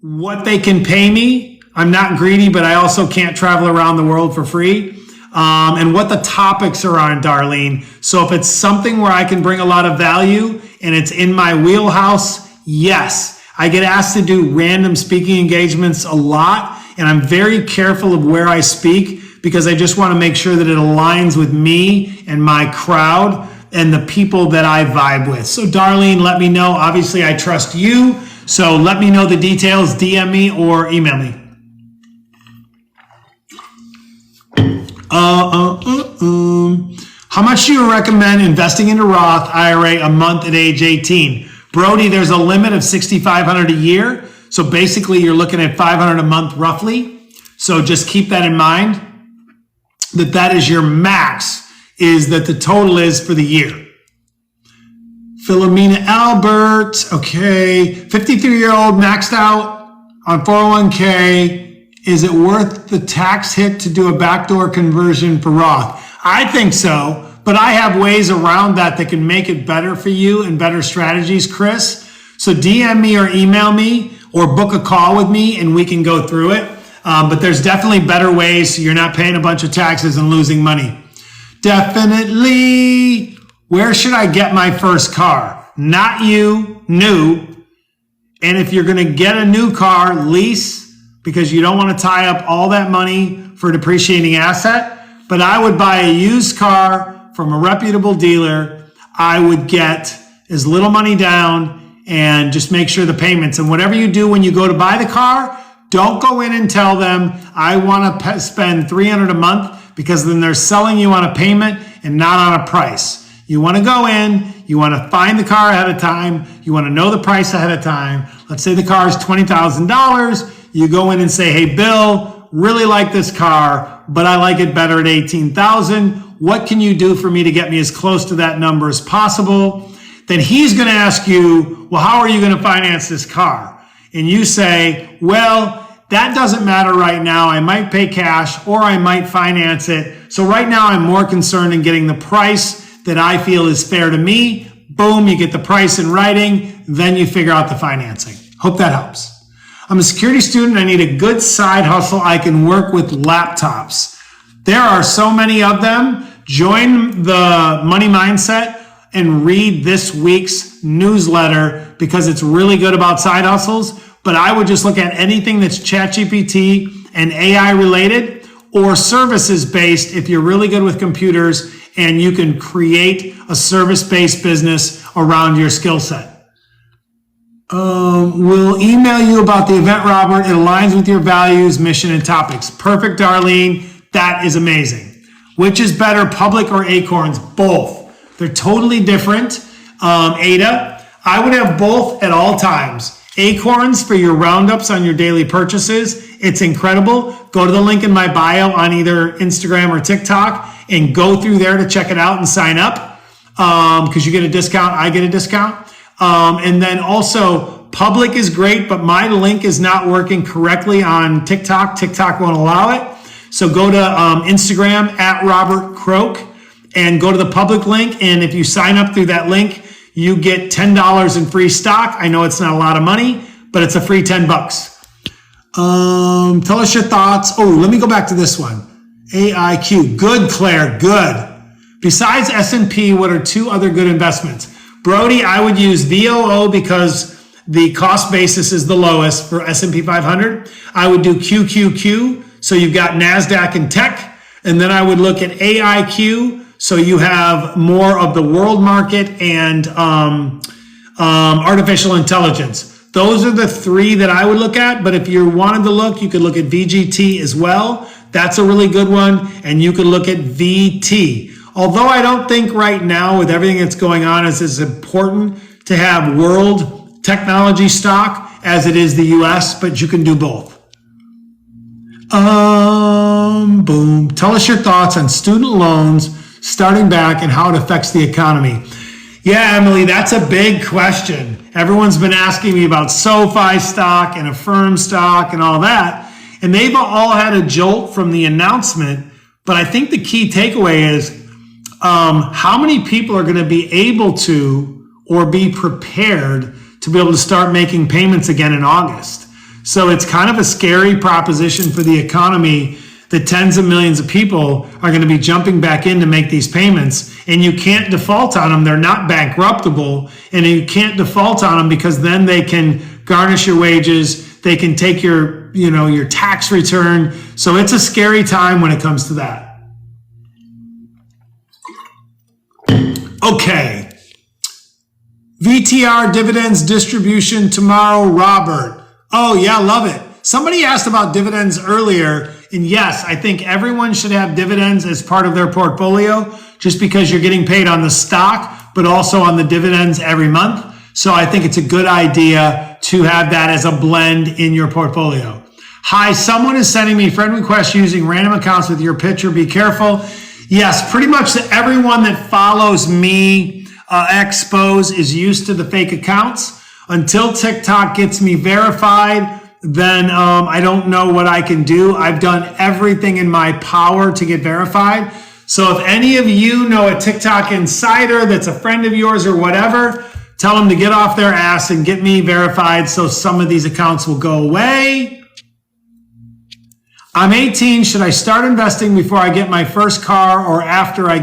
what they can pay me. I'm not greedy, but I also can't travel around the world for free. And what the topics are on, Darlene. So if it's something where I can bring a lot of value and it's in my wheelhouse, yes. I get asked to do random speaking engagements a lot, and I'm very careful of where I speak because I just want to make sure that it aligns with me and my crowd and the people that I vibe with. So Darlene, let me know. Obviously, I trust you. So let me know the details, DM me or email me. How much do you recommend investing into Roth IRA a month at age 18? Brody, there's a limit of $6,500 a year. So basically you're looking at $500 a month roughly. So just keep that in mind, that is your max, is that the total is for the year. Philomena Albert, okay. 53-year-old maxed out on 401k. Is it worth the tax hit to do a backdoor conversion for Roth? I think so, but I have ways around that can make it better for you and better strategies, Chris. So DM me or email me or book a call with me and we can go through it. But there's definitely better ways so you're not paying a bunch of taxes and losing money. Definitely. Where should I get my first car? Not you, new. And if you're going to get a new car, lease, because you don't want to tie up all that money for a depreciating asset. But I would buy a used car from a reputable dealer. I would get as little money down and just make sure the payments. And whatever you do when you go to buy the car, don't go in and tell them, I want to spend $300 a month, because then they're selling you on a payment and not on a price. You want to go in, you want to find the car ahead of time, you want to know the price ahead of time. Let's say the car is $20,000. You go in and say, hey, Bill, really like this car, but I like it better at $18,000. What can you do for me to get me as close to that number as possible? Then he's going to ask you, well, how are you going to finance this car? And you say, well, that doesn't matter right now. I might pay cash or I might finance it. So right now I'm more concerned in getting the price that I feel is fair to me. Boom, you get the price in writing. Then you figure out the financing. Hope that helps. I'm a security student. I need a good side hustle. I can work with laptops. There are so many of them. Join the Money Mindset and read this week's newsletter because it's really good about side hustles. But I would just look at anything that's ChatGPT and AI related or services based if you're really good with computers and you can create a service-based business around your skill set. We'll email you about the event, Robert. It aligns with your values, mission, and topics. Perfect, Darlene. That is amazing. Which is better, public or Acorns? Both. They're totally different. Ada, I would have both at all times. Acorns for your roundups on your daily purchases. It's incredible. Go to the link in my bio on either Instagram or TikTok and go through there to check it out and sign up because you get a discount. I get a discount. And then also public is great, but my link is not working correctly on TikTok. TikTok won't allow it. So go to Instagram at Robert Croak and go to the public link. And if you sign up through that link, you get $10 in free stock. I know it's not a lot of money, but it's a free $10. Tell us your thoughts. Oh, let me go back to this one. AIQ. Good, Claire. Good. Besides S&P, what are two other good investments? Brody, I would use VOO because the cost basis is the lowest for S&P 500. I would do QQQ. So you've got NASDAQ and tech. And then I would look at AIQ. So you have more of the world market and artificial intelligence. Those are the three that I would look at. But if you wanted to look, you could look at VGT as well. That's a really good one. And you could look at VT. Although I don't think right now with everything that's going on is as important to have world technology stock as it is the US, but you can do both. Boom. Tell us your thoughts on student loans starting back and how it affects the economy. Yeah, Emily, that's a big question. Everyone's been asking me about SoFi stock and Affirm stock and all that. And they've all had a jolt from the announcement. But I think the key takeaway is how many people are going to be able to or be prepared to be able to start making payments again in August. So it's kind of a scary proposition for the economy that tens of millions of people are going to be jumping back in to make these payments, and you can't default on them. They're not bankruptable, and you can't default on them because then they can garnish your wages. They can take your tax return. So it's a scary time when it comes to that. Okay. VTR dividends distribution tomorrow, Robert. Oh yeah, love it. Somebody asked about dividends earlier, and yes, I think everyone should have dividends as part of their portfolio just because you're getting paid on the stock, but also on the dividends every month. So I think it's a good idea to have that as a blend in your portfolio. Hi, someone is sending me friend requests using random accounts with your picture. Be careful. Yes, pretty much everyone that follows me, Expose, is used to the fake accounts. Until TikTok gets me verified, then I don't know what I can do. I've done everything in my power to get verified. So if any of you know a TikTok insider that's a friend of yours or whatever, tell them to get off their ass and get me verified so some of these accounts will go away. I'm 18. Should I start investing before I get my first car or after I